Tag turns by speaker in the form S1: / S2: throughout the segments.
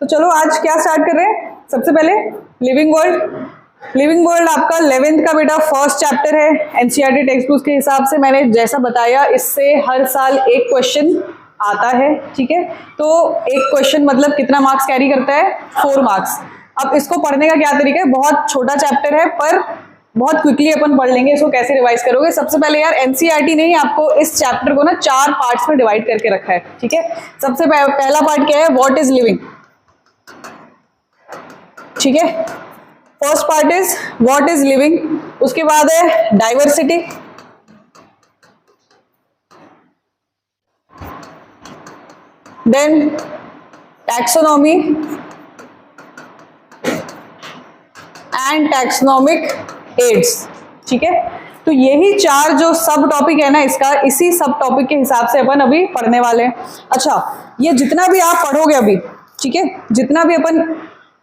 S1: तो चलो आज क्या स्टार्ट कर रहे हैं। सबसे पहले लिविंग वर्ल्ड। लिविंग वर्ल्ड आपका 11th का बेटा फर्स्ट चैप्टर है। एनसीईआरटी टेक्स्ट बुक के हिसाब से मैंने जैसा बताया, इससे हर साल एक क्वेश्चन आता है, ठीक है। तो एक क्वेश्चन मतलब कितना मार्क्स कैरी करता है, 4 मार्क्स। अब इसको पढ़ने का क्या तरीका है, बहुत छोटा चैप्टर है पर बहुत क्विकली अपन पढ़ लेंगे। इसको कैसे रिवाइज करोगे, सबसे पहले यार एनसीईआरटी ने ही आपको इस चैप्टर को ना 4 पार्ट्स में डिवाइड करके रखा है, ठीक है। सबसे पहला पार्ट क्या है, व्हाट इज लिविंग, ठीक है। First part is what is living. उसके बाद है diversity, then taxonomy and taxonomic aids, ठीक है। तो यही 4 जो सब टॉपिक है ना इसका, इसी सब टॉपिक के हिसाब से अपन अभी पढ़ने वाले हैं। अच्छा, ये जितना भी आप पढ़ोगे अभी, ठीक है, जितना भी अपन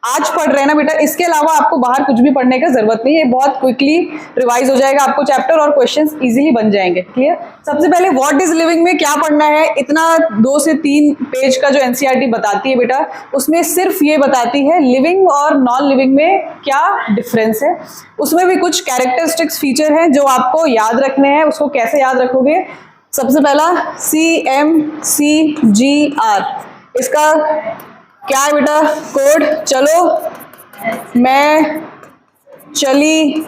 S1: आज पढ़ रहे हैं ना बेटा, इसके अलावा आपको बाहर कुछ भी पढ़ने का जरूरत नहीं है। बहुत क्विकली रिवाइज हो जाएगा आपको चैप्टर और क्वेश्चंस इजीली बन जाएंगे, क्लियर। सबसे पहले व्हाट इज लिविंग में क्या पढ़ना है, इतना 2 से 3 पेज का जो एनसीईआरटी बताती है बेटा, उसमें सिर्फ ये बताती है लिविंग और नॉन लिविंग में क्या डिफरेंस है। उसमें भी कुछ कैरेक्टरिस्टिक्स फीचर हैं जो आपको याद रखने हैं। उसको कैसे याद रखोगे, सबसे पहला CMCGR, इसका क्या है बेटा कोड, चलो मैं चली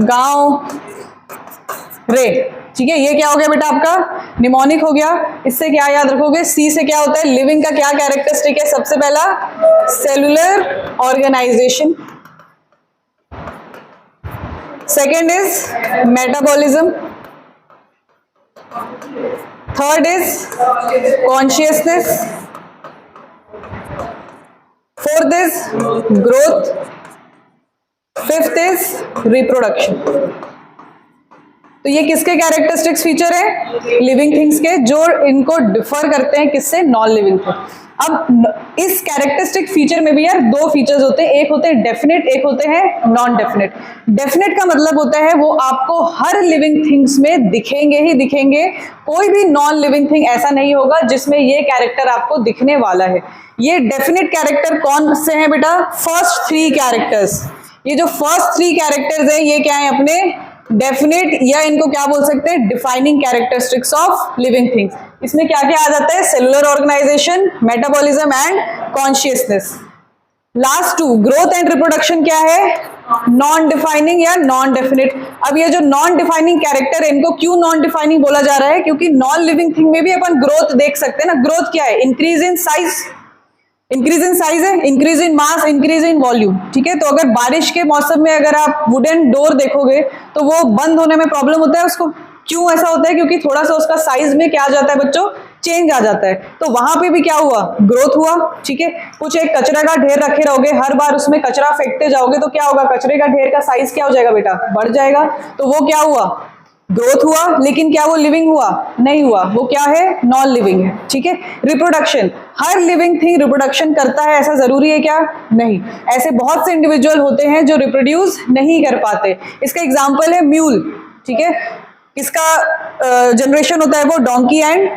S1: गांव रे, ठीक है। ये क्या हो गया बेटा आपका निमोनिक हो गया। इससे क्या याद रखोगे, सी से क्या होता है, लिविंग का क्या कैरेक्टरिस्टिक है, सबसे पहला cellular organisation, second is metabolism, third is consciousness, fourth is growth, fifth is reproduction. तो ये किसके कैरेक्टरिस्टिक्स फीचर है, लिविंग थिंग्स के, जो इनको डिफर करते हैं किससे, नॉन लिविंग थे। अब इस कैरेक्टरिस्टिक फीचर में भी यार 2 फीचर्स होते हैं, एक होते हैं डेफिनेट, एक होते हैं नॉन डेफिनेट। डेफिनेट का मतलब होता है वो आपको हर लिविंग थिंग्स में दिखेंगे ही दिखेंगे, कोई भी नॉन लिविंग थिंग ऐसा नहीं होगा जिसमें ये कैरेक्टर आपको दिखने वाला है। ये डेफिनेट कैरेक्टर कौन से हैं बेटा, फर्स्ट 3 कैरेक्टर्स। ये जो फर्स्ट 3 कैरेक्टर्स हैं ये क्या है अपने डेफिनेट, या इनको क्या बोल सकते हैं, defining characteristics of living things. इसमें क्या क्या आ जाता है, cellular organisation, metabolism and consciousness. Last 2 growth and reproduction क्या है, नॉन डिफाइनिंग या नॉन डेफिनेट। अब ये जो नॉन डिफाइनिंग कैरेक्टर है, इनको क्यों नॉन डिफाइनिंग बोला जा रहा है, क्योंकि नॉन लिविंग थिंग में भी अपन ग्रोथ देख सकते हैं ना। ग्रोथ क्या है, increase in size, increase in size है, increase in mass, increase in volume, ठीक है। तो अगर बारिश के मौसम में अगर आप वुडन डोर देखोगे तो वो बंद होने में प्रॉब्लम होता है उसको, क्यों ऐसा होता है, क्योंकि थोड़ा सा उसका साइज में क्या आ जाता है बच्चों, चेंज आ जाता है। तो वहां पे भी क्या हुआ, ग्रोथ हुआ, ठीक है। कुछ एक कचरे का ढेर रखे रहोगे, हर बार उसमें कचरा फेंकते जाओगे तो क्या होगा, कचरे का ढेर का साइज क्या हो जाएगा बेटा, बढ़ जाएगा। तो वो क्या हुआ, ग्रोथ हुआ, लेकिन क्या वो लिविंग हुआ, नहीं हुआ, वो क्या है, नॉन लिविंग है, ठीक है। रिप्रोडक्शन, हर लिविंग थिंग रिप्रोडक्शन करता है ऐसा जरूरी है क्या, नहीं। ऐसे बहुत से इंडिविजुअल होते हैं जो रिप्रोड्यूस नहीं कर पाते। इसका एग्जांपल है म्यूल, ठीक है। इसका जनरेशन होता है वो डोंकी एंड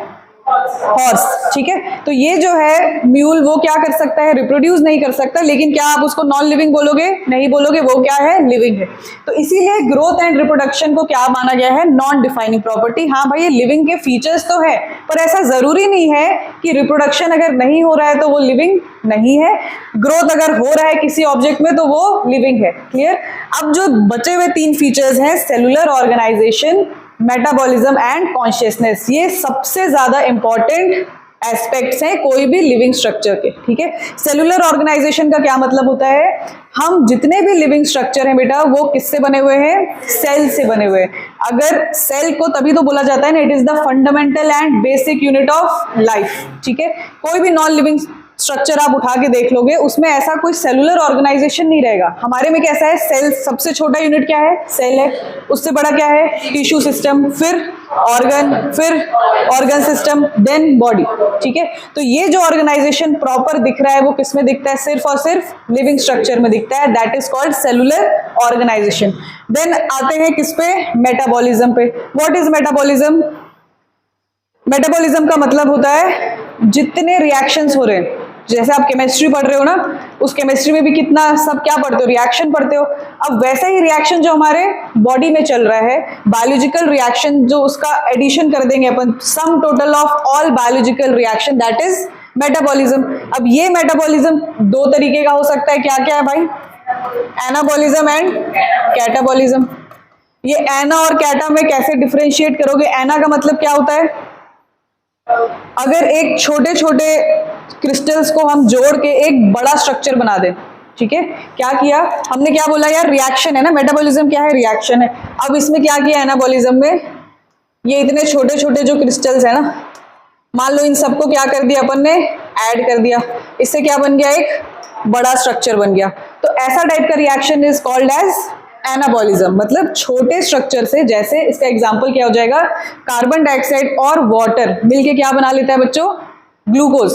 S1: हॉर्स, ठीक है। तो ये जो है म्यूल, वो क्या कर सकता है, रिप्रोड्यूस नहीं कर सकता, लेकिन क्या आप उसको नॉन लिविंग बोलोगे, नहीं बोलोगे, वो क्या है, लिविंग है। तो इसीलिए ग्रोथ एंड रिप्रोडक्शन को क्या माना गया है, नॉन डिफाइनिंग प्रॉपर्टी। हाँ भाई, ये लिविंग के फीचर्स तो है, पर ऐसा जरूरी नहीं है कि रिप्रोडक्शन अगर नहीं हो रहा है तो वो लिविंग नहीं है, ग्रोथ अगर हो रहा है किसी ऑब्जेक्ट में तो वो लिविंग है, क्लियर। अब जो बचे हुए 3 फीचर्स हैं, cellular organisation, metabolism and consciousness, ये सबसे ज्यादा इंपॉर्टेंट एस्पेक्ट्स हैं कोई भी लिविंग स्ट्रक्चर के, ठीक है। सेलुलर ऑर्गेनाइजेशन का क्या मतलब होता है, हम जितने भी लिविंग स्ट्रक्चर हैं बेटा वो किससे बने हुए हैं, सेल से बने हुए हैं। अगर सेल को तभी तो बोला जाता है ना, it is the fundamental and basic unit of life, ठीक है। कोई भी नॉन लिविंग स्ट्रक्चर आप उठा के देख लोगे, उसमें ऐसा कोई सेलुलर ऑर्गेनाइजेशन नहीं रहेगा। हमारे में कैसा है, सेल सबसे छोटा यूनिट क्या है, सेल है। उससे बड़ा क्या है, टिश्यू सिस्टम, फिर ऑर्गन, फिर ऑर्गन सिस्टम, देन बॉडी, ठीक है। तो ये जो ऑर्गेनाइजेशन प्रॉपर दिख रहा है वो किस में दिखता है, सिर्फ और सिर्फ लिविंग स्ट्रक्चर में दिखता है, that is called cellular organisation. Then आते हैं किस पे, मेटाबॉलिज्म पे। What is metabolism? मेटाबॉलिज्म का मतलब होता है जितने रिएक्शंस हो रहे हैं, जैसे आप केमिस्ट्री पढ़ रहे हो ना, उस केमिस्ट्री में भी कितना सब क्या पढ़ते हो, रिएक्शन पढ़ते हो। अब वैसा ही रिएक्शन जो हमारे बॉडी में चल रहा है, बायोलॉजिकल रिएक्शन, जो उसका एडिशन कर देंगे अपन, sum total of all biological reaction, that is metabolism. अब ये मेटाबॉलिज्म दो तरीके का हो सकता है, क्या क्या है भाई, एनाबॉलिज्म एंड कैटाबॉलिज्म। ये एना और कैटा में कैसे डिफरेंशिएट करोगे? एना का मतलब क्या होता है, अगर एक छोटे छोटे क्रिस्टल्स को हम जोड़ के एक बड़ा स्ट्रक्चर बना दें, ठीक है, क्या किया हमने, क्या बोला यार, रिएक्शन है ना, मेटाबॉलिज्म क्या है, रिएक्शन है। अब इसमें क्या किया एनाबॉलिज्म में, ये इतने छोटे छोटे जो क्रिस्टल्स है ना, मान लो इन सबको क्या कर दिया अपन ने, ऐड कर दिया, इससे क्या बन गया, एक बड़ा स्ट्रक्चर बन गया। तो ऐसा टाइप का reaction is called as anabolism, मतलब छोटे स्ट्रक्चर से, जैसे इसका एग्जांपल क्या हो जाएगा, कार्बन डाइऑक्साइड और वाटर मिलके क्या बना लेता है बच्चों, ग्लूकोज।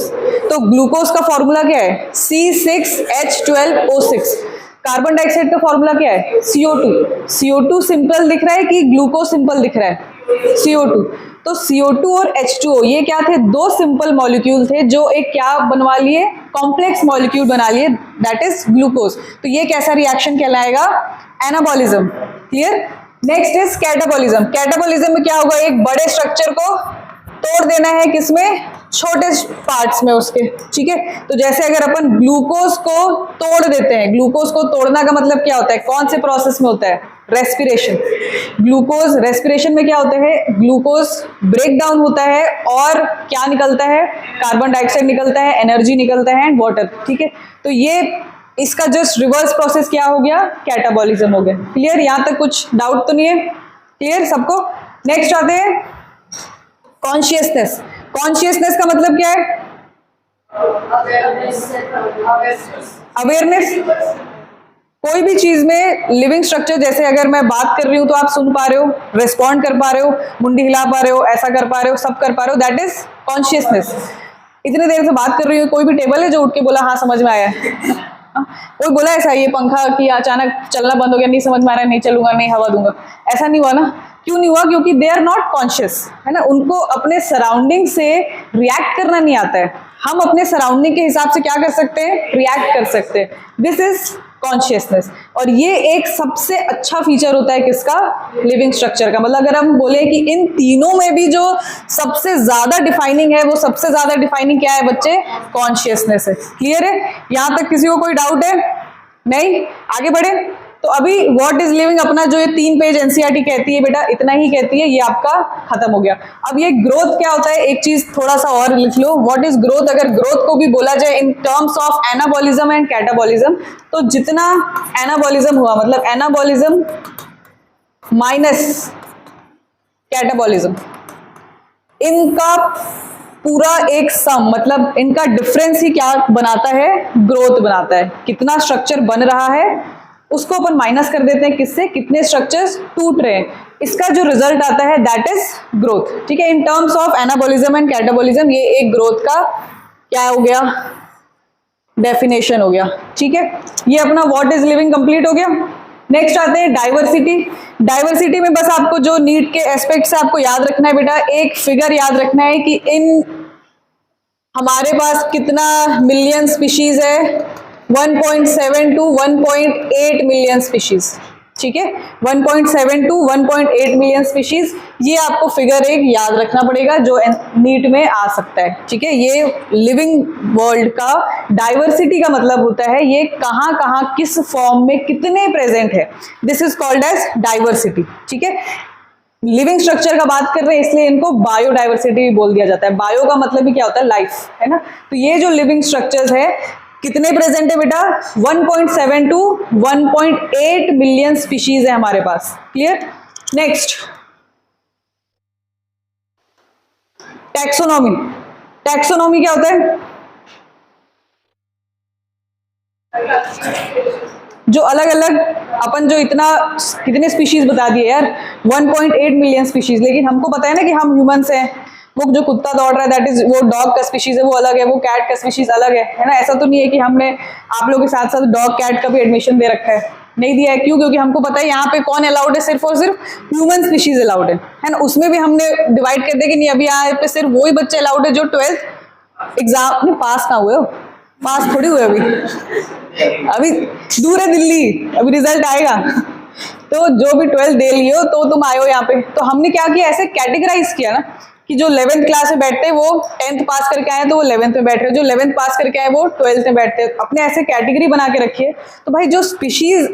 S1: तो ग्लूकोज का फॉर्मूला क्या है, C6H12O6। कार्बन डाइऑक्साइड का फॉर्मूला क्या है, CO2। CO2 सिंपल दिख रहा है कि ग्लूकोज सिंपल दिख रहा है, CO2। तो CO2 और H2O ये क्या थे, दो सिंपल मॉलिक्यूल थे जो एक क्या बनवा लिए, कॉम्प्लेक्स मॉलिक्यूल बना लिए, दैट इज ग्लूकोज। तो ये कैसा रिएक्शन कहलाएगा, anabolism. Clear. Next is catabolism. Catabolism में क्या होगा, एक बड़े स्ट्रक्चर को तोड़ देना है, किसमें, छोटे पार्ट्स में उसके, ठीक है। तो जैसे अगर अपन ग्लूकोज को तोड़ देते हैं, ग्लूकोज को तोड़ना का मतलब क्या होता है, कौन से प्रोसेस में होता है, रेस्पिरेशन। ग्लूकोज रेस्पिरेशन में क्या होता है, ग्लूकोज ब्रेक डाउन होता है और क्या निकलता है, कार्बन डाइऑक्साइड निकलता है, एनर्जी निकलता है एंड वाटर, ठीक है। तो ये इसका जस्ट रिवर्स प्रोसेस क्या हो गया, कैटाबॉलिज्म हो गया। क्लियर, यहां तक कुछ डाउट तो नहीं है, क्लियर सबको। नेक्स्ट आते हैं कॉन्शियसनेस। कॉन्शियसनेस का मतलब क्या है, अवेयरनेस। कोई भी चीज में लिविंग स्ट्रक्चर, जैसे अगर मैं बात कर रही हूं तो आप सुन पा रहे हो, रेस्पॉन्ड कर पा रहे हो, मुंडी हिला पा रहे हो, ऐसा कर पा रहे हो, सब कर पा रहे हो, दैट इज कॉन्शियसनेस। इतने देर से बात कर रही हूँ, कोई भी टेबल है जो उठ के बोला हाँ समझ में आया, कोई बोला ऐसा ये पंखा कि अचानक चलना बंद हो गया, नहीं समझ में आ रहा है, नहीं चलूंगा, नहीं हवा दूंगा, ऐसा नहीं हुआ ना। क्यों नहीं हुआ, क्योंकि दे आर नॉट कॉन्शियस, है ना, उनको अपने सराउंडिंग से रिएक्ट करना नहीं आता है। हम अपने सराउंडिंग के हिसाब से क्या कर सकते हैं, रिएक्ट कर सकते हैं, दिस इज कॉन्शियसनेस। और ये एक सबसे अच्छा फीचर होता है किसका, लिविंग स्ट्रक्चर का। मतलब अगर हम बोले कि इन तीनों में भी जो सबसे ज्यादा डिफाइनिंग है, वो सबसे ज्यादा डिफाइनिंग क्या है बच्चे, कॉन्शियसनेस है। क्लियर है, यहां तक किसी को कोई डाउट है, नहीं, आगे बढ़े। तो अभी व्हाट इज लिविंग अपना जो ये 3 पेज एनसीईआरटी कहती है बेटा, इतना ही कहती है, ये आपका खत्म हो गया। अब ये ग्रोथ क्या होता है, एक चीज थोड़ा सा और लिख लो, व्हाट इज ग्रोथ। अगर ग्रोथ को भी बोला जाए in terms of anabolism and catabolism, तो जितना एनाबॉलिज्म हुआ, मतलब एनाबॉलिज्म माइनस कैटाबॉलिज्म, इनका पूरा एक सम, मतलब इनका डिफरेंस ही क्या बनाता है, ग्रोथ बनाता है। कितना स्ट्रक्चर बन रहा है उसको अपन माइनस कर देते हैं, किससे, कितने स्ट्रक्चर्स टूट रहे हैं, इसका जो रिजल्ट आता है दैट इज ग्रोथ, ठीक है। In terms of anabolism and catabolism ये एक ग्रोथ का क्या हो गया, डेफिनेशन हो गया, ठीक है। ये अपना व्हाट इज लिविंग कंप्लीट हो गया। नेक्स्ट आते हैं डाइवर्सिटी। डाइवर्सिटी में बस आपको जो नीड के एस्पेक्ट से आपको याद रखना है बेटा, एक फिगर याद रखना है कि इन हमारे पास कितना मिलियन स्पीशीज है, 1.7 to 1.8 मिलियन स्पीशीज, ठीक है, 1.7 to 1.8 मिलियन स्पीशीज। ये आपको फिगर एक याद रखना पड़ेगा जो नीट में आ सकता है, ठीक है। ये लिविंग वर्ल्ड का डाइवर्सिटी का मतलब होता है ये कहाँ कहाँ किस फॉर्म में कितने प्रेजेंट है, this is called as diversity, ठीक है। लिविंग स्ट्रक्चर का बात कर रहे हैं इसलिए इनको बायोडाइवर्सिटी भी बोल दिया जाता है। बायो का मतलब भी क्या होता है, लाइफ, है ना। तो ये जो लिविंग स्ट्रक्चर्स है कितने प्रेजेंट है बेटा, 1.7 to 1.8 मिलियन स्पीशीज है हमारे पास। क्लियर। Next taxonomy. टैक्सोनॉमी क्या होता है, जो अलग अलग अपन जो इतना कितने स्पीशीज बता दिए यार, 1.8 मिलियन स्पीशीज, लेकिन हमको पता है ना कि हम ह्यूमंस हैं। वो जो कुत्ता दौड़ रहा है दैट इज वो डॉग का स्पीशीज है, वो अलग है, वो कैट का स्पीशीज अलग है ना। ऐसा तो नहीं है कि हमने आप लोगों के साथ साथ डॉग कैट का भी एडमिशन दे रखा है, नहीं दिया है। क्यों, क्योंकि हमको पता है यहाँ पे कौन अलाउड है, सिर्फ और सिर्फ ह्यूमन स्पीशीज अलाउड है ना। उसमें भी हमने डिवाइड कर दिया कि नहीं, अभी यहाँ पे सिर्फ वही बच्चे अलाउड है जो 12th एग्जाम में पास ना हुए हो, पास थोड़ी हुए अभी, अभी दूर है दिल्ली, अभी रिजल्ट आएगा। तो जो भी 12th दे लियो तो तुम आयो यहाँ पे। तो हमने क्या किया, ऐसे कैटेगराइज किया ना कि जो 11th क्लास में बैठते हैं वो 10th पास करके आए तो वो 11th में बैठ रहे, जो 11th पास करके आए वो 12th में बैठते हैं। अपने ऐसे कैटेगरी बना के रखिए। तो भाई जो स्पीशीज,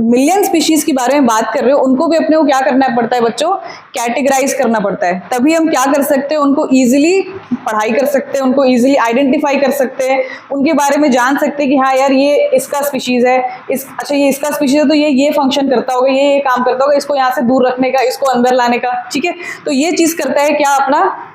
S1: मिलियन स्पीशीज के बारे में बात कर रहे हो, उनको भी अपने को क्या करना पड़ता है बच्चों, कैटेगराइज करना पड़ता है। तभी हम क्या कर सकते हैं, उनको इजीली पढ़ाई कर सकते हैं, उनको इजीली आइडेंटिफाई कर सकते हैं, उनके बारे में जान सकते हैं कि हाँ यार ये इसका स्पीशीज है, अच्छा ये इसका स्पीशीज है तो ये फंक्शन करता होगा, ये काम करता होगा, इसको यहाँ से दूर रखने का, इसको अंदर लाने का। ठीक है, तो ये चीज करता है क्या, अपना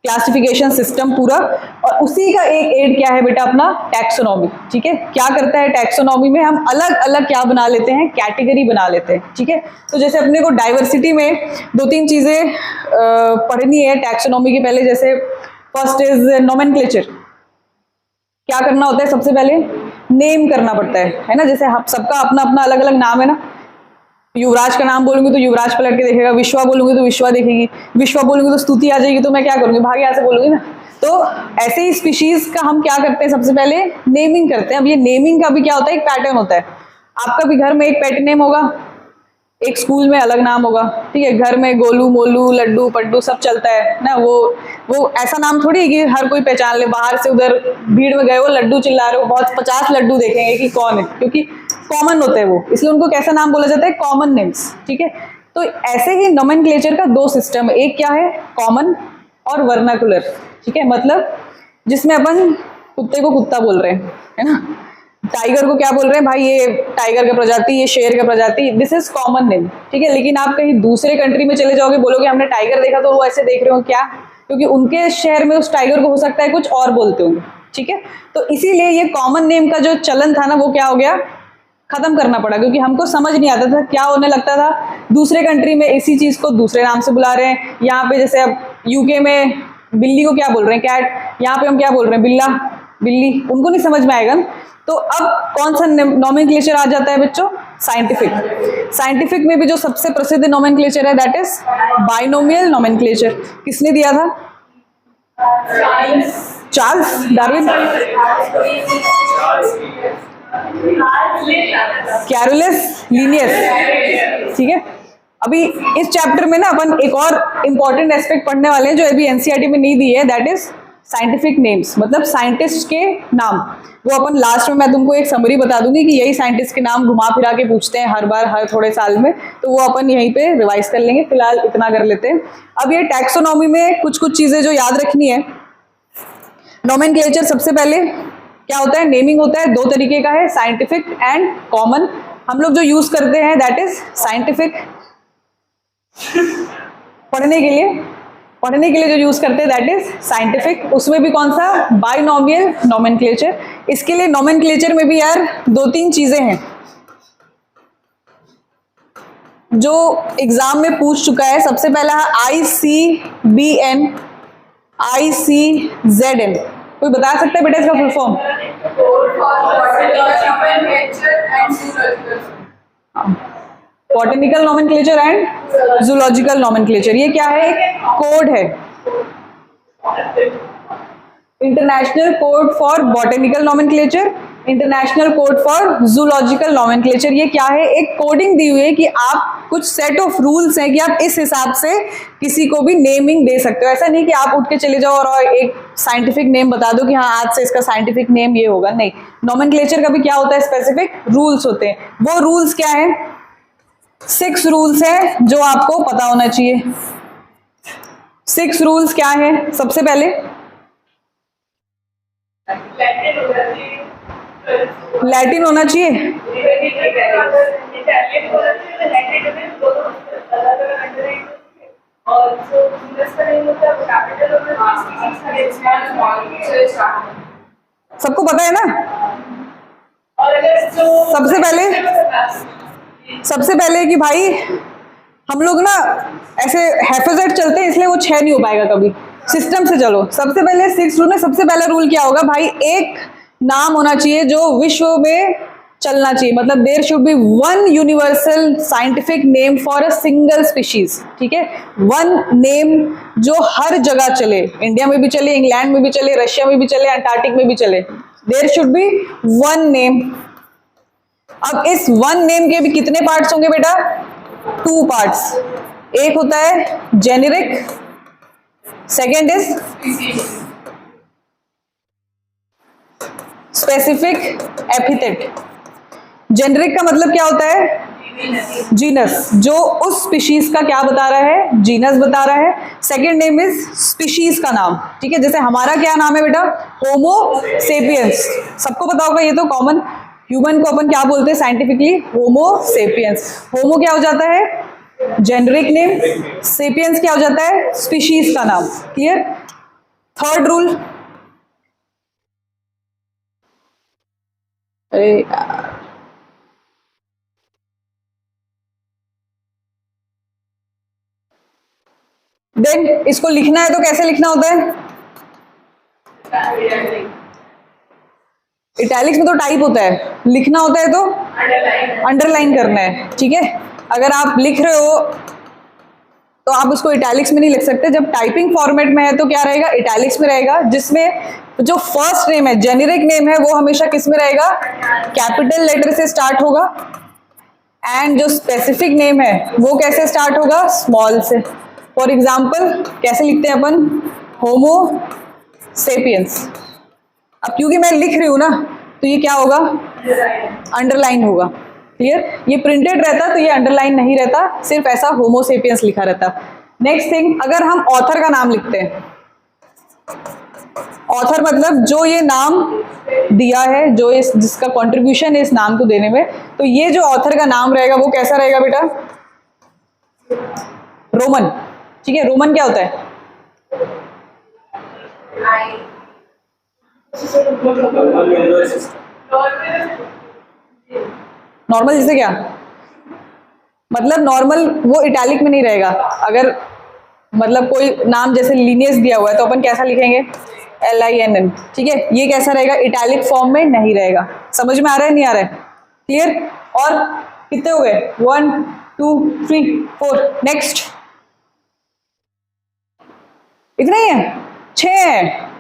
S1: क्लासिफिकेशन सिस्टम पूरा। और उसी का एक एड क्या है बेटा, अपना टैक्सोनॉमी। ठीक है, क्या करता है टैक्सोनॉमी में, हम अलग अलग क्या बना लेते हैं, कैटेगरी बना लेते हैं। ठीक है, तो जैसे अपने को डाइवर्सिटी में 2-3 चीजें पढ़नी है टैक्सोनॉमी के पहले। जैसे फर्स्ट इज नोमेनक्लेचर। क्या करना होता है, सबसे पहले नेम करना पड़ता है ना। जैसे हम सबका अपना अपना अलग अलग नाम है ना। युवराज का नाम बोलूंगी तो युवराज पलट के देखेगा, विश्वा बोलूंगी तो विश्वा देखेगी, विश्वा बोलूंगी तो स्तुति आ जाएगी, तो मैं क्या करूंगी, भाग यहाँ से बोलूंगी ना। तो ऐसे ही स्पीशीज का हम क्या करते हैं, सबसे पहले नेमिंग करते हैं। अब ये नेमिंग का भी क्या होता है, एक पैटर्न होता है। आपका भी घर में एक पेट नेम होगा, एक स्कूल में अलग नाम होगा। ठीक है, घर में गोलू मोलू लड्डू पड्डू सब चलता है ना। वो ऐसा नाम थोड़ी है कि हर कोई पहचान ले। बाहर से उधर भीड़ में गए हो, लड्डू चिल्ला रहे हो, बहुत 50 लड्डू देखेंगे कि कौन है, क्योंकि कॉमन होते हैं वो, इसलिए उनको कैसा नाम बोला जाता है, कॉमन नेम्स। ठीक है, तो ऐसे ही नोमेनक्लेचर का 2 सिस्टम है, एक क्या है कॉमन और वर्नाकुलर। ठीक है, मतलब जिसमें अपन कुत्ते को कुत्ता बोल रहे हैं, है ना, टाइगर को क्या बोल रहे हैं भाई, ये टाइगर का प्रजाति, ये शेर का प्रजाति, दिस इज कॉमन नेम। ठीक है, लेकिन आप कहीं दूसरे कंट्री में चले जाओगे, बोलोगे हमने टाइगर देखा, तो वो ऐसे देख रहे हो क्या, क्योंकि उनके शहर में उस टाइगर को हो सकता है कुछ और बोलते होंगे। ठीक है, तो इसीलिए ये कॉमन नेम का जो चलन था ना, वो क्या हो गया, खत्म करना पड़ा, क्योंकि हमको समझ नहीं आता था। क्या होने लगता था, दूसरे कंट्री में इसी चीज को दूसरे नाम से बुला रहे हैं। यहाँ पे जैसे अब यूके में बिल्ली को क्या बोल रहे हैं, कैट, यहाँ पे हम क्या बोल रहे हैं, बिल्ला, बिल्ली, उनको नहीं समझ में आएगा। तो अब कौन सा नोमेनक्लेचर आ जाता है बच्चों, साइंटिफिक। साइंटिफिक में भी जो सबसे प्रसिद्ध नोमेनक्लेचर है दैट इज बाइनोमियल नोमेनक्लेचर। किसने दिया था, चार्ल्स डार्विन, कैरोलस लिनियस। ठीक है, अभी इस चैप्टर में ना अपन एक और इंपॉर्टेंट एस्पेक्ट पढ़ने वाले हैं जो अभी एनसीईआरटी में नहीं दी है, दैट इज साइंटिफिक नेम्स, मतलब साइंटिस्ट के नाम। वो अपन लास्ट में मैं तुमको एक समरी बता दूंगी कि यही साइंटिस्ट के नाम घुमा फिरा के पूछते हैं हर बार, हर थोड़े साल में, तो वो अपन यहीं पे रिवाइज कर लेंगे। फिलहाल इतना कर लेते हैं। अब ये टैक्सोनॉमी में कुछ कुछ चीजें जो याद रखनी है। नोमेनक्लेचर सबसे पहले क्या होता है, नेमिंग होता है, 2 तरीके का है, साइंटिफिक एंड कॉमन। हम लोग जो यूज करते हैं दैट इज साइंटिफिक। पढ़ने के लिए जो यूज करते हैं दैट इज साइंटिफिक। उसमें भी कौन सा, बाइनोमियल नोमेनक्लेचर। इसके लिए नोमेनक्लेचर में भी यार 2-3 चीजें हैं जो एग्जाम में पूछ चुका है। सबसे पहला है ICBN, ICZN। कोई बता सकता है बेटा इसका full form? Botanical nomenclature and zoological nomenclature. ये क्या है, कोड है, international code for botanical nomenclature, international code for zoological nomenclature. ये क्या है, एक कोडिंग दी हुई है कि आप कुछ सेट ऑफ रूल्स हैं कि आप इस हिसाब से किसी को भी नेमिंग दे सकते हो। ऐसा नहीं कि आप उठ के चले जाओ और एक साइंटिफिक नेम बता दो कि हाँ आज से इसका साइंटिफिक नेम ये होगा, नहीं। नोमेनक्लेचर का भी क्या होता है, स्पेसिफिक रूल्स होते हैं। वो रूल्स क्या है, 6 रूल्स है जो आपको पता होना चाहिए। 6 रूल्स क्या है, सबसे पहले लैटिन होना चाहिए, सबको पता है ना। सबसे पहले कि भाई हम लोग ना ऐसे हैफेजेड चलते हैं, इसलिए वो 6 नहीं हो पाएगा कभी, सिस्टम से चलो। सबसे पहले 6 रूल में सबसे पहला रूल क्या होगा भाई, एक नाम होना चाहिए जो विश्व में चलना चाहिए, मतलब there should be 1 universal scientific name for a single species. ठीक है, 1 नेम जो हर जगह चले, इंडिया में भी चले, इंग्लैंड में भी चले, रशिया में भी चले, अंटार्कटिक में भी चले, there should be one name. अब इस वन नेम के भी कितने पार्ट्स होंगे बेटा? Two parts. एक होता है generic, second is specific epithet. Generic का मतलब क्या होता है? जीनस, जो उस स्पीशीज का क्या बता रहा है? जीनस बता रहा है। सेकेंड नेम इज स्पीशीज का नाम, ठीक है। जैसे हमारा क्या नाम है बेटा? होमो सेपियंस। सबको पता होगा, ये तो कॉमन। ह्यूमन को अपन क्या बोलते हैं साइंटिफिकली? होमो सेपियंस। होमो क्या हो जाता है? Generic name. सेपियंस क्या हो जाता है? स्पीशीज का नाम। क्लियर? थर्ड रूल, देन इसको लिखना है तो कैसे लिखना होता है? इटैलिक्स में तो टाइप होता है, लिखना होता है तो अंडरलाइन करना है, ठीक है। अगर आप लिख रहे हो तो आप उसको इटैलिक्स में नहीं लिख सकते। जब टाइपिंग फॉर्मेट में है तो क्या रहेगा? इटैलिक्स में रहेगा। जिसमें जो फर्स्ट नेम है, जेनेरिक नेम है, वो हमेशा किस में रहेगा? कैपिटल लेटर से स्टार्ट होगा। एंड जो स्पेसिफिक नेम है वो कैसे स्टार्ट होगा? स्मॉल से। फॉर एग्जाम्पल कैसे लिखते हैं अपन? होमो सेपियंस। अब क्योंकि मैं लिख रही हूं ना, तो ये क्या होगा? अंडरलाइन होगा। क्लियर? ये प्रिंटेड रहता तो ये अंडरलाइन नहीं रहता, सिर्फ ऐसा होमो सेपियंस लिखा रहता। नेक्स्ट थिंग, अगर हम ऑथर का नाम लिखते हैं, ऑथर मतलब जो ये नाम दिया है, जो इस जिसका कंट्रीब्यूशन है इस नाम को देने में, तो ये जो ऑथर का नाम रहेगा वो कैसा रहेगा बेटा? रोमन, ठीक है। रोमन क्या होता है? नॉर्मल जैसे क्या मतलब? नॉर्मल वो इटैलिक में नहीं रहेगा। अगर मतलब कोई नाम जैसे लीनियस दिया हुआ है तो अपन कैसा लिखेंगे? LINN, ठीक है। ये कैसा रहेगा? इटैलिक फॉर्म में नहीं रहेगा। समझ में आ रहा है नहीं आ रहा है? क्लियर? और कितने हो गए? 1 2 3 4। नेक्स्ट, इतना ही है? 6 है।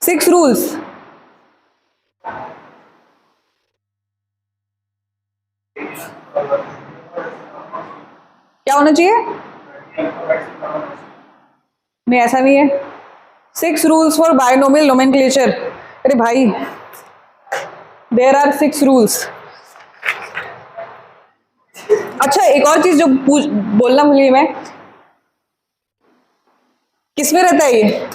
S1: 6 रूल्स। क्या होना चाहिए? नहीं, ऐसा नहीं है। 6 रूल्स फॉर बायनोमियल नोमेनक्लेचर। अरे भाई, देयर आर 6 रूल्स। अच्छा, एक और चीज जो बोलना भूली मैं, किसमें रहता है ये?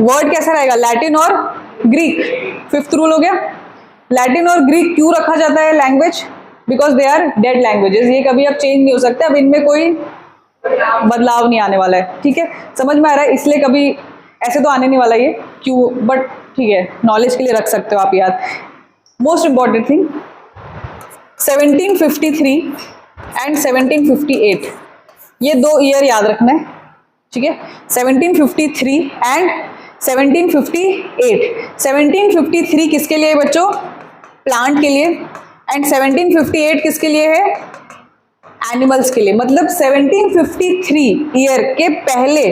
S1: वर्ड कैसा रहेगा? लैटिन और ग्रीक। 5th रूल हो गया। लैटिन और ग्रीक क्यों रखा जाता है language? Because they are dead languages. ये कभी अब चेंज नहीं हो सकते, अब इनमें कोई बदलाव नहीं आने वाला है, ठीक है। समझ में आ रहा है? इसलिए कभी ऐसे तो आने नहीं वाला ये क्यों, बट ठीक है, नॉलेज के लिए रख सकते हो आप याद। मोस्ट इंपॉर्टेंट थिंग, 1753 एंड 1758, ये 2 ईयर याद रखना है, ठीक है। 1753 एंड 1758। 1753 किसके लिए बच्चों? प्लांट के लिए। एंड 1758 किसके लिए है? एनिमल्स के लिए। मतलब 1753 ईयर के पहले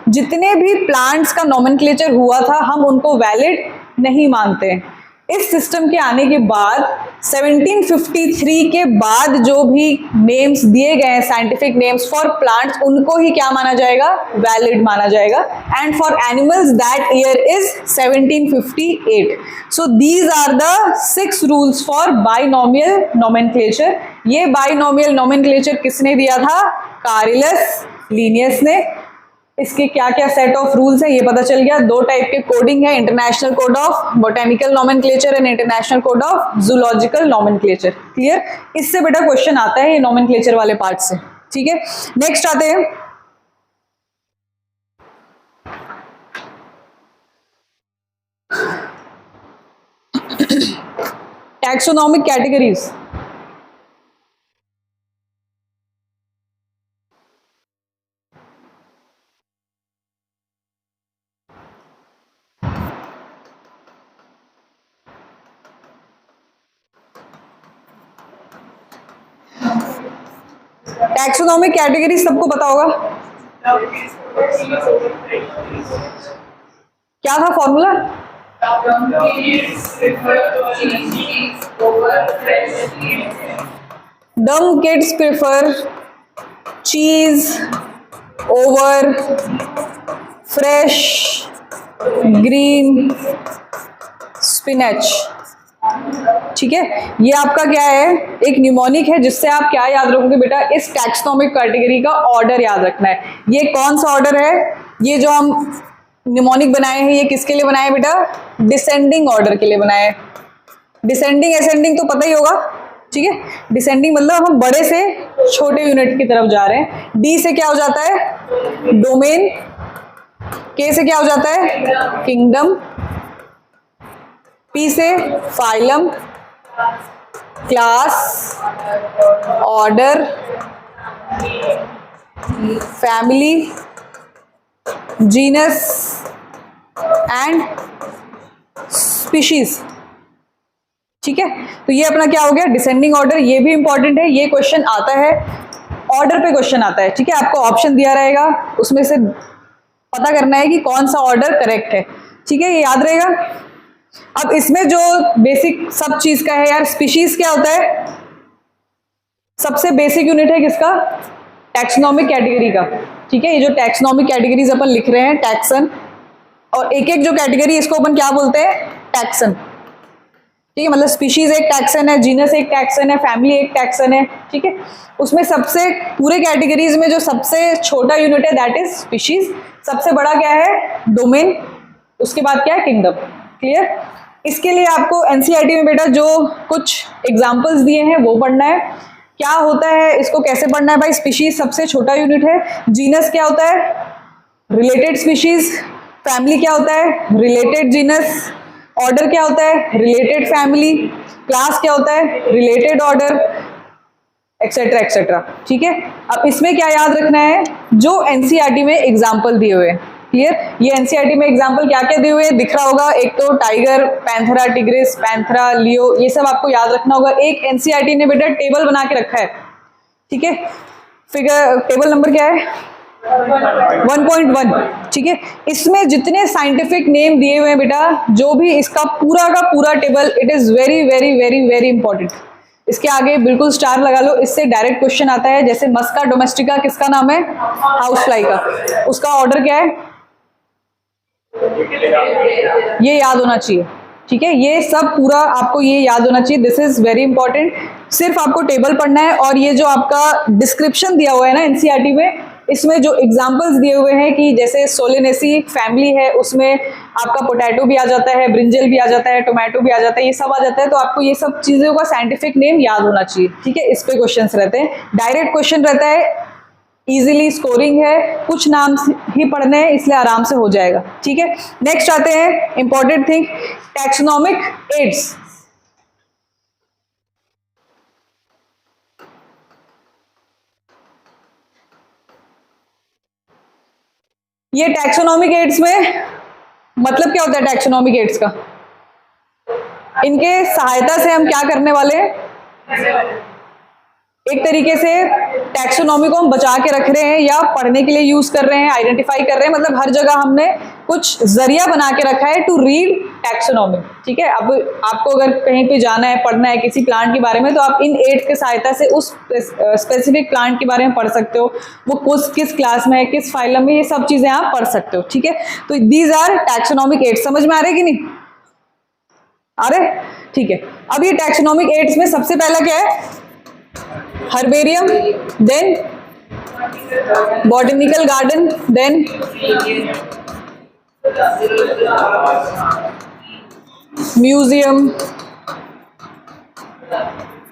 S1: जितने भी प्लांट्स का नोमेनक्लेचर हुआ था, हम उनको वैलिड नहीं मानते। इस सिस्टम के आने के बाद 1753 के बाद जो भी नेम्स दिए गए हैं, साइंटिफिक नेम्स फॉर प्लांट्स, उनको ही क्या माना जाएगा? वैलिड माना जाएगा। And for animals that year is 1758। So these are the 6 rules for binomial nomenclature. ये बाइनोमियल नोमेनक्लेचर किसने दिया था? कार्लस लिनियस ने। इसके क्या क्या सेट ऑफ रूल्स है ये पता चल गया। 2 टाइप के कोडिंग है, international code of botanical nomenclature and international code of zoological nomenclature. Clear? इससे बेटा क्वेश्चन आता है ये नोमेनक्लेचर वाले पार्ट से, ठीक है। नेक्स्ट आते हैं टैक्सोनॉमिक कैटेगरीज। टैक्सोनॉमिक कैटेगरी सबको पता होगा। क्या था फॉर्मूला? डम किड्स प्रिफर चीज ओवर फ्रेश ग्रीन स्पिनच। ठीक है, ये आपका क्या है, एक न्यूमोनिक है जिससे आप क्या याद रखोगे बेटा, इस टैक्सोनॉमिक कैटेगरी का ऑर्डर याद रखना है। ये कौन सा ऑर्डर है? ये जो हम न्यूमोनिक बनाए हैं ये किसके लिए बनाए बेटा? डिसेंडिंग ऑर्डर के लिए बनाए। डिसेंडिंग एसेंडिंग तो पता ही होगा, ठीक है। डिसेंडिंग मतलब हम बड़े से छोटे यूनिट की तरफ जा रहे हैं। डी से क्या हो जाता है? डोमेन। के से क्या हो जाता है? किंगडम। पी से phylum, class, order, family, genus and species. ठीक है, तो ये अपना क्या हो गया? Descending order. ये भी इंपॉर्टेंट है, ये क्वेश्चन आता है, ऑर्डर पे क्वेश्चन आता है। ठीक है, आपको ऑप्शन दिया रहेगा, उसमें से पता करना है कि कौन सा ऑर्डर करेक्ट है। ठीक है, ये याद रहेगा। अब इसमें जो बेसिक सब चीज का है यार, स्पीशीज क्या होता है? सबसे बेसिक यूनिट है किसका? टैक्सोनॉमिक कैटेगरी का। ठीक है, ये जो टैक्सोनॉमिक कैटेगरीज अपन लिख रहे हैं, टैक्सन, और एक एक जो कैटेगरी इसको अपन क्या बोलते हैं? टैक्सन। ठीक है, मतलब स्पीशीज एक टैक्सन है, जीनस एक टैक्सन है, फैमिली एक टैक्सन है। ठीक है, उसमें सबसे पूरे कैटेगरीज में जो सबसे छोटा यूनिट है दैट इज स्पीशीज। सबसे बड़ा क्या है? डोमेन। उसके बाद क्या है? किंगडम। क्लियर? इसके लिए आपको एनसीईआरटी में बेटा जो कुछ एग्जांपल्स दिए हैं वो पढ़ना है। क्या होता है, इसको कैसे पढ़ना है भाई? स्पीशीज सबसे छोटा यूनिट है। जीनस क्या होता है? Related species. फैमिली क्या होता है? Related genus. ऑर्डर क्या होता है? Related family. क्लास क्या होता है? Related order, etcetera etcetera. ठीक है, अब इसमें क्या याद रखना है? जो एनसीईआरटी में एग्जाम्पल दिए हुए हैं। क्लियर? ये एनसीईआरटी में एग्जाम्पल क्या क्या दिए हुए हैं दिख रहा होगा। एक तो टाइगर, पैंथरा टिग्रिस, पैंथरा, लियो, ये सब आपको याद रखना होगा। एक एनसीईआरटी ने बेटा टेबल बना के रखा है। ठीक है, फिगर टेबल नंबर क्या है? 1.1। ठीक है, इसमें जितने साइंटिफिक नेम दिए हुए हैं बेटा, जो भी इसका पूरा का पूरा table, it is very very very very important. इसके आगे बिल्कुल स्टार लगा लो, इससे डायरेक्ट क्वेश्चन आता है। जैसे मस्का डोमेस्टिका किसका नाम है? हाउस फ्लाई का। उसका ऑर्डर क्या है? ये याद होना चाहिए। ठीक है, ये सब पूरा आपको ये याद होना चाहिए। This is very important. सिर्फ आपको टेबल पढ़ना है, और ये जो आपका डिस्क्रिप्शन दिया हुआ है ना एनसीईआरटी में, इसमें जो एग्जांपल्स दिए हुए हैं कि जैसे सोलेनेसी फैमिली है, उसमें आपका पोटैटो भी आ जाता है, ब्रिंजल भी आ जाता है, टोमेटो भी आ जाता है, ये सब आ जाता है। तो आपको ये सब चीजों का साइंटिफिक नेम याद होना चाहिए। ठीक है, इस पे क्वेश्चंस रहते हैं, डायरेक्ट क्वेश्चन रहता है, इजीली स्कोरिंग है, कुछ नाम ही पढ़ने हैं इसलिए आराम से हो जाएगा। ठीक है, नेक्स्ट आते हैं इंपॉर्टेंट थिंग, टैक्सोनॉमिक एड्स। ये टैक्सोनॉमिक एड्स में मतलब क्या होता है? टैक्सोनॉमिक एड्स का, इनके सहायता से हम क्या करने वाले हैं? एक तरीके से टैक्सोनॉमी को हम बचा के रख रहे हैं या पढ़ने के लिए यूज कर रहे हैं, आइडेंटिफाई कर रहे हैं। मतलब हर जगह हमने कुछ जरिया बना के रखा है टू रीड टैक्सोनॉमी। ठीक है, अब आपको अगर कहीं पे जाना है, पढ़ना है किसी प्लांट के बारे में, तो आप इन एड्स के सहायता से उस स्पेसिफिक प्लांट के बारे में पढ़ सकते हो। वो किस क्लास में है, किस फाइलम में, ये सब चीजें आप पढ़ सकते हो। ठीक है, तो दीज आर टैक्सोनॉमिक एड्स। समझ में आ रहे कि नहीं आ रहे? ठीक है, अब ये टैक्सोनॉमिक एड्स में सबसे पहला क्या है? Herbarium, then botanical garden, then museum,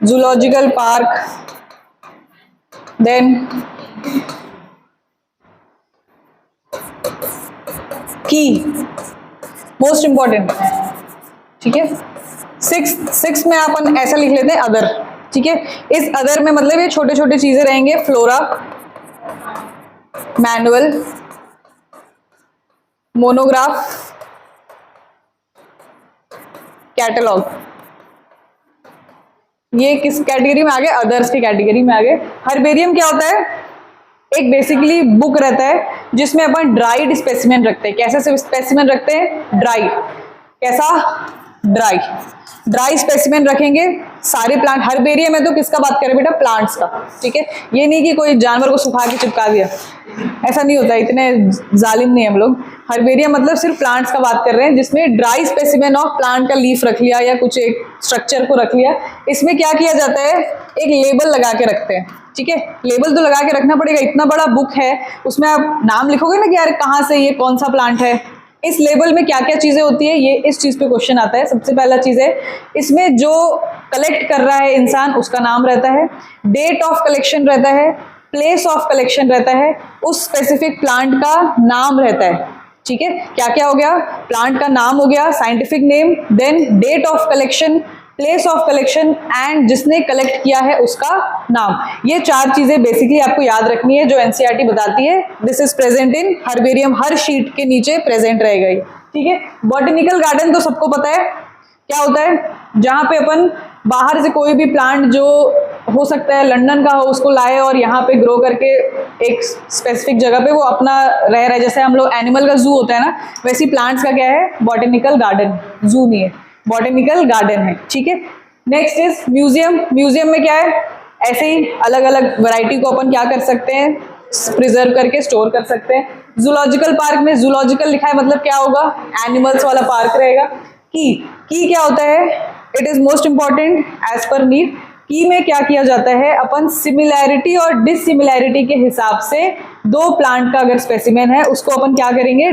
S1: zoological park, then key, most important. ठीक है, सिक्स में अपन ऐसा लिख लेते हैं अदर। ठीक है, इस अदर में मतलब ये छोटे छोटे चीजें रहेंगे, फ्लोरा, मैनुअल, मोनोग्राफ, कैटलॉग। ये किस कैटेगरी में आ गए? अदर्स की कैटेगरी में आ गए। हर्बेरियम क्या होता है? एक बेसिकली बुक रहता है जिसमें अपन ड्राइड स्पेसिमेन रखते हैं। कैसे स्पेसिमेन रखते हैं? ड्राई। कैसा? ड्राई। ड्राई स्पेसिमेन रखेंगे सारे प्लांट। हर्बेरियम में तो किसका बात करें बेटा? प्लांट्स का। ठीक है, ये नहीं कि कोई जानवर को सुखा के चिपका दिया, ऐसा नहीं होता, इतने जालिम नहीं हम लोग। हर्बेरियम मतलब सिर्फ प्लांट्स का बात कर रहे हैं, जिसमें ड्राई स्पेसिमेन ऑफ प्लांट का लीफ रख लिया या कुछ एक स्ट्रक्चर को रख लिया। इसमें क्या किया जाता है? एक लेबल लगा के रखते हैं। ठीक है, लेबल तो लगा के रखना पड़ेगा, इतना बड़ा बुक है, उसमें आप नाम लिखोगे ना कि यार कहाँ से ये कौन सा प्लांट है। इस लेबल में क्या क्या चीजें होती है, ये इस चीज पे क्वेश्चन आता है। सबसे पहला चीज है, इसमें जो कलेक्ट कर रहा है इंसान उसका नाम रहता है, डेट ऑफ कलेक्शन रहता है, प्लेस ऑफ कलेक्शन रहता है, उस स्पेसिफिक प्लांट का नाम रहता है। ठीक है, क्या क्या हो गया? प्लांट का नाम हो गया, scientific name, then date of collection, place of collection and जिसने कलेक्ट किया है उसका नाम। ये चार चीजें बेसिकली आपको याद रखनी है जो एनसीईआरटी बताती है। This is present in herbarium, her sheet के नीचे प्रेजेंट रहेगा ये। ठीक है, बॉटनिकल गार्डन तो सबको पता है क्या होता है, जहाँ पे अपन बाहर से कोई भी प्लांट जो हो सकता है लंदन का हो उसको लाए और यहाँ पे ग्रो करके एक स्पेसिफिक जगह पे वो अपना रह रहा है। जैसे हम लोग एनिमल का जू होता है ना, वैसे प्लांट्स का क्या है? बॉटनिकल गार्डन, जू नहीं है, बॉटनिकल गार्डन है। ठीक है, नेक्स्ट इज म्यूजियम। म्यूजियम में क्या है? ऐसे ही अलग अलग वैरायटी को अपन क्या कर सकते हैं? प्रिजर्व करके स्टोर कर सकते हैं। जूलॉजिकल पार्क में जूलॉजिकल लिखा है मतलब क्या होगा? एनिमल्स वाला पार्क रहेगा। की क्या होता है? It is most important as per need. Key में क्या किया जाता है? अपन सिमिलैरिटी और डिसिमिलैरिटी के हिसाब से दो प्लांट का अगर स्पेसिमेन है उसको अपन क्या करेंगे?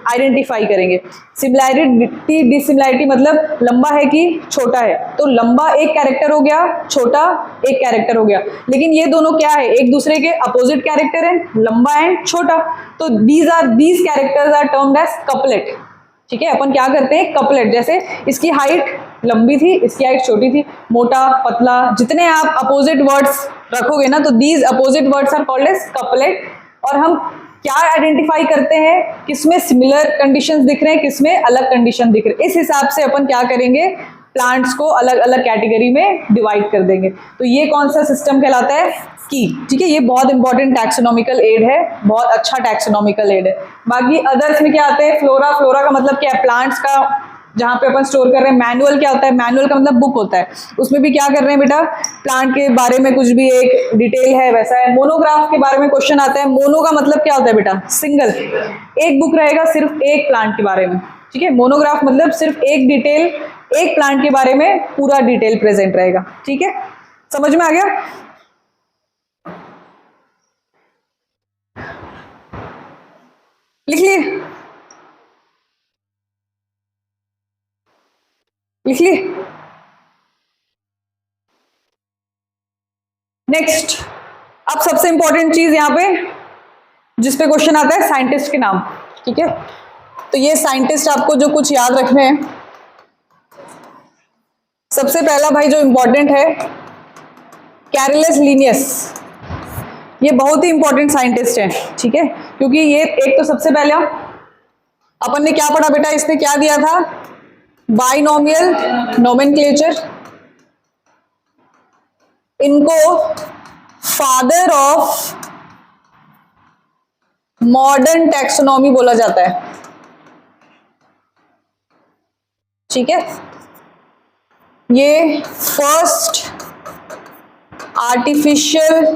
S1: आइडेंटिफाई करेंगे। सिमिलैरिटी डिसिमिलैरिटी मतलब लंबा है कि छोटा है, तो लंबा एक कैरेक्टर हो गया, छोटा एक कैरेक्टर हो गया। लेकिन ये दोनों क्या है? एक दूसरे के अपोजिट कैरेक्टर है, लंबा एंड छोटा। तो these characters are termed as couplet. ठीक है, अपन क्या करते हैं? कपलेट। जैसे इसकी हाइट लंबी थी, इसकी हाइट छोटी थी, मोटा पतला, जितने आप अपोजिट वर्ड्स रखोगे ना तो these opposite words are called as couplet. और हम क्या आइडेंटिफाई करते हैं? किसमें सिमिलर कंडीशंस दिख रहे हैं, किसमें अलग कंडीशन दिख रहे हैं। इस हिसाब से अपन क्या करेंगे? प्लांट्स को अलग अलग कैटेगरी में डिवाइड कर देंगे। तो ये कौन सा सिस्टम कहलाता है? की। ठीक है, ये बहुत इंपॉर्टेंट टैक्सोनॉमिकल एड है, बहुत अच्छा टैक्सोनॉमिकल एड है। बाकी अदर्स में क्या आते हैं? फ्लोरा। फ्लोरा का मतलब क्या है? प्लांट्स का जहाँ पे अपन स्टोर कर रहे हैं। मैनुअल क्या होता है? मैनुअल का मतलब बुक होता है, उसमें भी क्या कर रहे हैं बेटा? प्लांट के बारे में कुछ भी एक डिटेल है वैसा है। मोनोग्राफ के बारे में क्वेश्चन आता है। मोनो का मतलब क्या होता है बेटा? सिंगल, एक बुक रहेगा सिर्फ एक प्लांट के बारे में। ठीक है, मोनोग्राफ मतलब सिर्फ एक डिटेल, एक प्लांट के बारे में पूरा डिटेल प्रेजेंट रहेगा। ठीक है, समझ में आ गया? लिख लिए? लिख लिए? नेक्स्ट, अब सबसे इंपॉर्टेंट चीज यहां पे जिस पे क्वेश्चन आता है, साइंटिस्ट के नाम। ठीक है, तो ये साइंटिस्ट आपको जो कुछ याद रखने हैं, सबसे पहला भाई जो इंपॉर्टेंट है कैरलस लिनियस। ये बहुत ही इंपॉर्टेंट साइंटिस्ट है। ठीक है, क्योंकि ये एक तो सबसे पहले अपन ने क्या पढ़ा बेटा? इसने क्या दिया था? Binomial nomenclature. इनको फादर ऑफ मॉडर्न टैक्सोनॉमी बोला जाता है। ठीक है, ये first artificial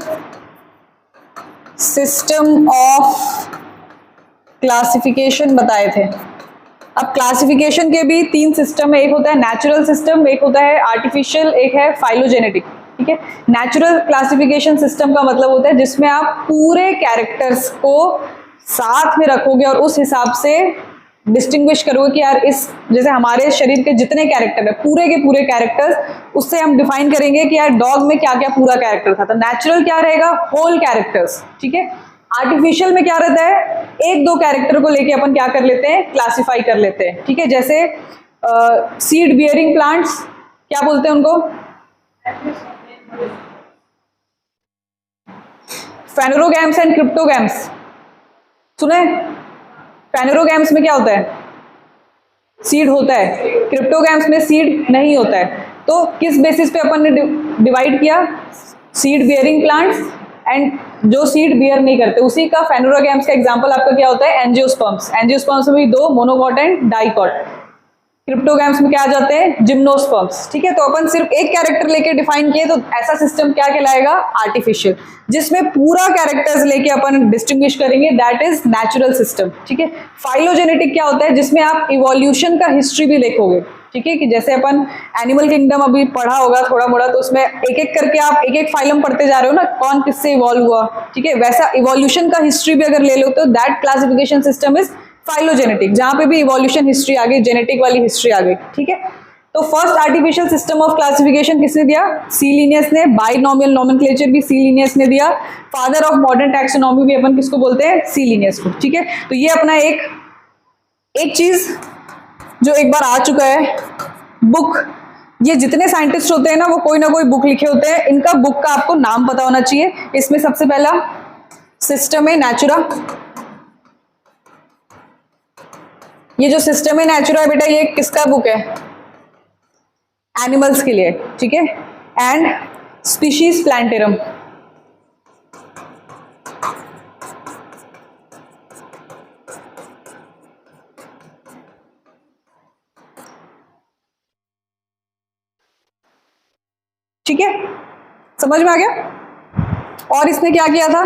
S1: system of classification बताए थे। अब क्लासिफिकेशन के भी तीन सिस्टम है, एक होता है नेचुरल सिस्टम, एक होता है आर्टिफिशियल, एक है फाइलोजेनेटिक। ठीक है, नेचुरल क्लासिफिकेशन सिस्टम का मतलब होता है जिसमें आप पूरे कैरेक्टर्स को साथ में रखोगे और उस हिसाब से डिस्टिंग्विश करोगे कि यार इस, जैसे हमारे शरीर के जितने कैरेक्टर है पूरे के पूरे कैरेक्टर्स, उससे हम डिफाइन करेंगे कि यार डॉग में क्या क्या पूरा कैरेक्टर था। तो नेचुरल क्या रहेगा? Whole characters. ठीक है, आर्टिफिशियल में क्या रहता है? एक दो कैरेक्टर को लेके अपन क्या कर लेते हैं? क्लासिफाई कर लेते हैं। ठीक है, जैसे सीड बियरिंग प्लांट्स क्या बोलते हैं उनको? फेनोरोगैम्स एंड क्रिप्टोगैम्स सुने? फेनोरोगैम्स में क्या होता है? सीड होता है। क्रिप्टोगैम्स में सीड नहीं होता है। तो किस बेसिस पे अपन ने डिवाइड किया? सीड बियरिंग प्लांट्स एंड जो सीड बियर नहीं करते, उसी का फेनोरोगैम्स का एग्जांपल आपका क्या होता है, एंजियोस्पर्म्स। एंजियोस्पर्म्स में भी दो, मोनोकॉट एंड डाइकॉट। क्रिप्टोगैम्स में क्या आ जाते हैं, जिम्नोस्पर्म्स। ठीक है, तो अपन सिर्फ एक कैरेक्टर लेके डिफाइन किए, तो ऐसा सिस्टम क्या कहलाएगा, आर्टिफिशियल। जिसमें पूरा कैरेक्टर्स लेके अपन डिस्टिंग्विश करेंगे, दैट इज नेचुरल सिस्टम। ठीक है, फाइलोजेनेटिक क्या होता है, जिसमें आप इवोल्यूशन का हिस्ट्री भी देखोगे। ठीक है, कि जैसे अपन एनिमल किंगडम अभी पढ़ा होगा थोड़ा मोड़ा, तो उसमें एक एक करके आप एक एक फाइलम पढ़ते जा रहे हो ना, कौन किससे इवॉल्व हुआ। ठीक है, वैसा इवोल्यूशन का हिस्ट्री भी अगर ले लो तो that classification system is phylogenetic, जहां पे भी इवोल्यूशन हिस्ट्री आ गई, जेनेटिक वाली हिस्ट्री आ गई। ठीक है, तो first artificial system of classification किसने दिया, सी लिनियस ने। बाइनोमियल नोमेनक्लेचर भी सी लिनियस ने दिया। फादर ऑफ मॉडर्न टैक्सोनॉमी भी अपन किसको बोलते हैं, सी लिनियस को। ठीक है, तो ये अपना एक चीज जो एक बार आ चुका है, बुक। ये जितने साइंटिस्ट होते हैं ना, वो कोई ना कोई बुक लिखे होते हैं, इनका बुक का आपको नाम पता होना चाहिए। इसमें सबसे पहला सिस्टम है नेचुरा। ये जो सिस्टम है नेचुरा है बेटा, ये किसका बुक है, एनिमल्स के लिए। ठीक है, एंड स्पीशीज प्लांटेरम। ठीक है, समझ में आ गया। और इसने क्या किया था,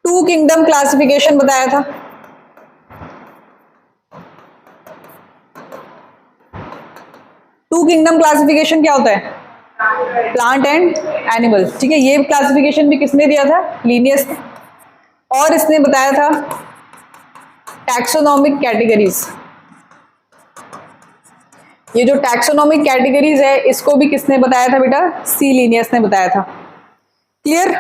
S1: टू किंगडम क्लासिफिकेशन बताया था। टू किंगडम क्लासिफिकेशन क्या होता है, प्लांट एंड एनिमल। ठीक है, ये क्लासिफिकेशन भी किसने दिया था, लीनियस ने। और इसने बताया था टैक्सोनॉमिक कैटेगरीज। ये जो टैक्सोनॉमिक कैटेगरीज है, इसको भी किसने बताया था बेटा, सी लीनियस ने बताया था। क्लियर।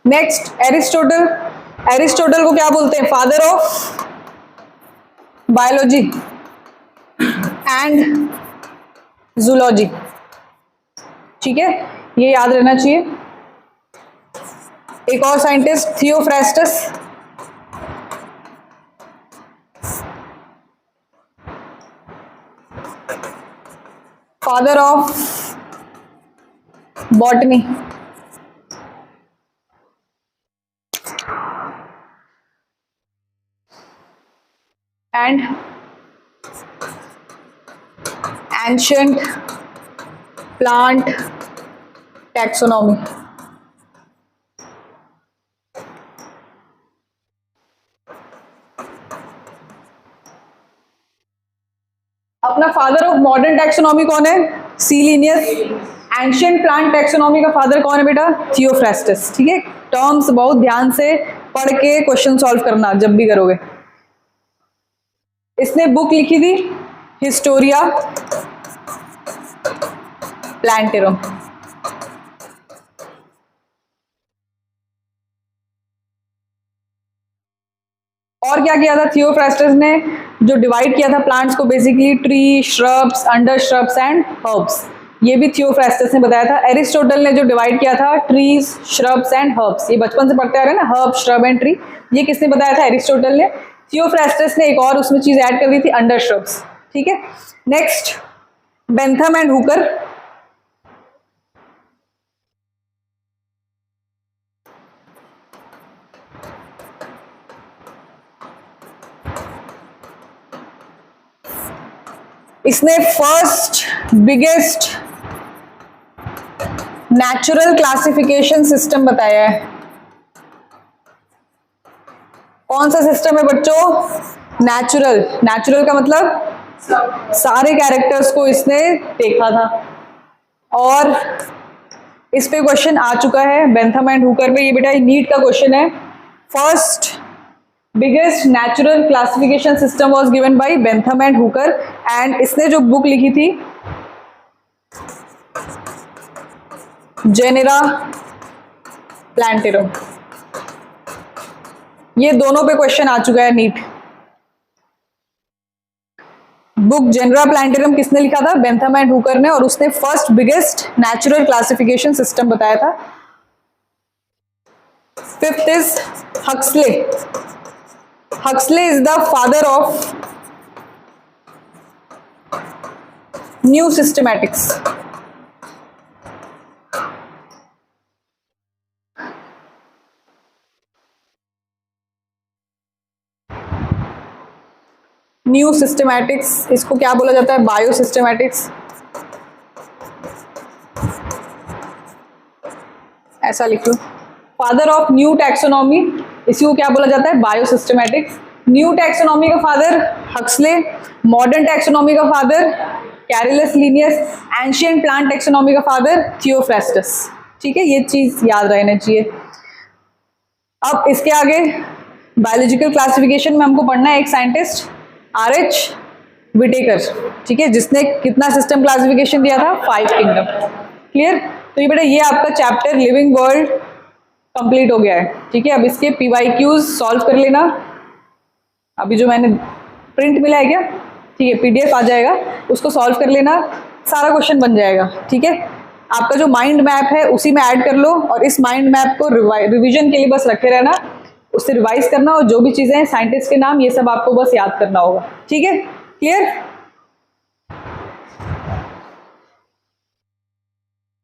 S1: Next Aristotle. एरिस्टोटल को क्या बोलते हैं, father of biology and zoology. ठीक है, ये याद रहना चाहिए। एक और scientist Theophrastus, father of botany. And ancient plant taxonomy. अपना फादर ऑफ मॉडर्न टैक्सोनॉमी कौन है, सी लीनियस। एंशिएंट प्लांट टैक्सोनॉमी का फादर कौन है बेटा, थियोफ्रास्टस। ठीक है, टर्म्स बहुत ध्यान से पढ़ के क्वेश्चन सॉल्व करना जब भी करोगे। इसने बुक लिखी थी हिस्टोरिया प्लांटेरम। और क्या किया था थियोफ्रास्टस ने, जो डिवाइड किया था प्लांट्स को basically tree, shrubs, under shrubs and herbs. ये भी थियोफ्रास्टस ने बताया था। एरिस्टोटल ने जो डिवाइड किया था ट्रीज, श्रब्स एंड हर्ब्स, ये बचपन से पढ़ते आ रहे हैं ना, हर्ब, श्रब एंड ट्री। ये किसने बताया था, एरिस्टोटल ने। थियोफ्रास्टस ने एक और उसमें चीज ऐड कर दी थी, अंडर श्रब्स। ठीक है, नेक्स्ट बेंथम एंड हुकर। इसने first biggest natural classification system बताया है। कौन सा सिस्टम है बच्चों, नेचुरल। नेचुरल का मतलब सारे कैरेक्टर्स को इसने देखा था। और इस पे क्वेश्चन आ चुका है बेंथम एंड हुकर पे। ये बेटा नीट का क्वेश्चन है। First biggest natural classification system was given by Bentham and Hooker, and इसने जो बुक लिखी थी जेनेरा प्लांटेरम। ये दोनों पे क्वेश्चन आ चुका है नीट। बुक जेनेरा प्लांटेरम किसने लिखा था, बेंथम एंड हुकर ने, और उसने first biggest natural classification system बताया था। Fifth is Huxley. Huxley is the father of new systematics. New systematics, इसको क्या बोला जाता है? Biosystematics. ऐसा लिख लो, फादर ऑफ न्यू टैक्सोनॉमी, इसी को क्या बोला जाता है? Biosystematics. न्यू टैक्सोनॉमी का फादर हक्सले, मॉडर्न टैक्सोनॉमी का father Carolus Linnaeus, ancient plant taxonomy का फादर थियोफ्रास्टस। ठीक है, ये चीज याद रहना चाहिए। अब इसके आगे बायोलॉजिकल क्लासिफिकेशन में हमको पढ़ना है एक साइंटिस्ट RH विटेकर, ठीक है, जिसने कितना सिस्टम क्लासिफिकेशन दिया था? 5 किंगडम। क्लियर? तो ये बेटा ये आपका चैप्टर लिविंग वर्ल्ड कंप्लीट हो गया है। ठीक है, अब इसके PYQs सॉल्व कर लेना। अभी जो मैंने प्रिंट मिला है क्या, ठीक है, PDF आ जाएगा, उसको सॉल्व कर लेना, सारा क्वेश्चन बन जाएगा। ठीक है, आपका जो माइंड मैप है उसी में ऐड कर लो, और इस माइंड मैप को रिविजन के लिए बस रखे रहना, उससे रिवाइज करना, और जो भी चीज़ें हैं साइंटिस्ट के नाम ये सब आपको बस याद करना होगा। ठीक है, क्लियर?